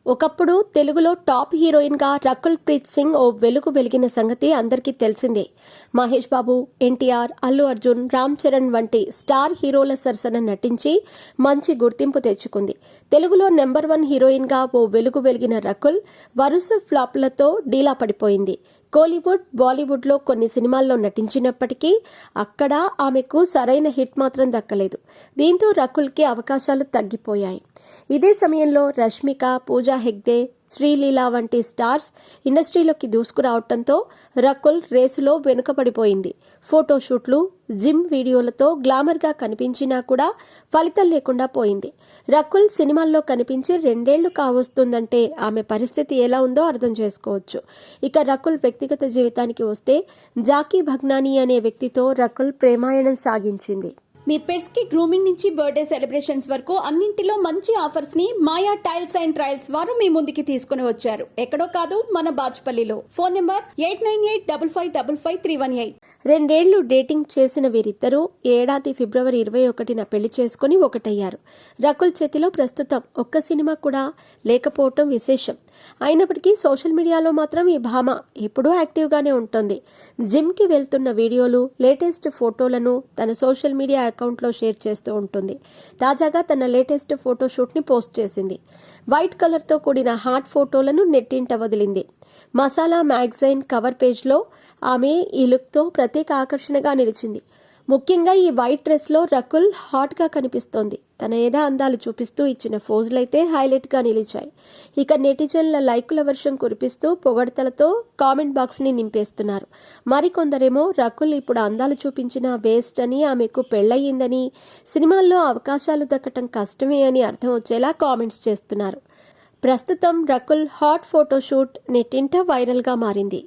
ఒకప్పుడు తెలుగులో టాప్ హీరోయిన్గా రకుల్ ప్రీత్ సింగ్ ఓ వెలుగు వెలిగిన సంగతి అందరికీ తెలిసిందే. మహేష్ బాబు, ఎన్టీఆర్, అల్లు అర్జున్, రామ్ చరణ్ వంటి స్టార్ హీరోల సరసన నటించి మంచి గుర్తింపు తెచ్చుకుంది. తెలుగులో నెంబర్ 1 హీరోయిన్గా ఓ వెలుగు వెలిగిన రకుల్ వరుస ఫ్లాప్లతో డీలా పడిపోయింది. కోలీవుడ్, బాలీవుడ్లో కొన్ని సినిమాల్లో నటించినప్పటికీ అక్కడ ఆమెకు సరైన హిట్ మాత్రం దక్కలేదు. దీంతో రకుల్కి అవకాశాలు తగ్గిపోయాయి. ఇదే సమయంలో రష్మిక, పూజా హెగ్డే, శ్రీలీల వంటి స్టార్స్ ఇండస్ట్రీలోకి దూసుకురావడంతో రకుల్ రేసులో వెనుకబడిపోయింది. ఫోటోషూట్లు, జిమ్ వీడియోలతో గ్లామర్గా కనిపించినా కూడా ఫలితం లేకుండా పోయింది. రకుల్ సినిమాల్లో కనిపించి 2 ఏళ్లు కావస్తుందంటే ఆమె పరిస్థితి ఎలా ఉందో అర్థం చేసుకోవచ్చు. ఇక రకుల్ వ్యక్తిగత జీవితానికి వస్తే జాకీ భగ్నానీ అనే వ్యక్తితో రకుల్ ప్రేమాయణం సాగించింది. మీ పెట్స్ కి గ్రూమింగ్ నుంచి బర్త్డే సెలబ్రేషన్స్ వరకు అన్నింటిలో మంచి ఆఫర్స్ ని మాయా టైల్స్ అండ్ ట్రయల్స్ వారు మీ ముందుకి తీసుకుని వచ్చారు. ఎక్కడో కాదు, మన బాజ్పల్లిలో. Phone number 8985555318. 2 ఏళ్లు డేటింగ్ చేసిన వీరిద్దరూ ఏడాది ఫిబ్రవరి 21న పెళ్లి చేసుకుని ఒకటయ్యారు. రకుల్ చేతిలో ప్రస్తుతం ఒక్క సినిమా కూడా లేకపోవటం విశేషం. అయినప్పటికీ సోషల్ మీడియాలో మాత్రం ఈ భామ ఎప్పుడూ యాక్టివ్గానే ఉంటుంది. జిమ్కి వెళ్తున్న వీడియోలు, లేటెస్ట్ ఫోటోలను తన సోషల్ మీడియా అకౌంట్లో షేర్ చేస్తూ ఉంటుంది. తాజాగా తన లేటెస్ట్ ఫోటోషూట్ని పోస్ట్ చేసింది. వైట్ కలర్తో కూడిన హాట్ ఫోటోలను నెట్టింట వదిలింది. మసాలా మ్యాగజైన్ కవర్ పేజ్లో ఆమె ఈ లుక్తో ప్రత్యేక ఆకర్షణగా నిలిచింది. ముఖ్యంగా ఈ వైట్ డ్రెస్లో రకుల్ హాట్గా కనిపిస్తోంది. తన ఏదా అందాలు చూపిస్తూ ఇచ్చిన ఫోజులైతే హైలైట్గా నిలిచాయి. ఇక నెటిజన్ల లైకుల వర్షం కురిపిస్తూ పొగడ్తలతో కామెంట్ బాక్స్ని నింపేస్తున్నారు. మరికొందరేమో రకుల్ ఇప్పుడు అందాలు చూపించిన వేస్ట్ అని, ఆమెకు పెళ్లయ్యిందని, సినిమాల్లో అవకాశాలు దక్కటం కష్టమే అని అర్థం వచ్చేలా కామెంట్స్ చేస్తున్నారు. ప్రస్తుతం రకుల్ హాట్ ఫోటోషూట్ నెట్టింట వైరల్గా మారింది.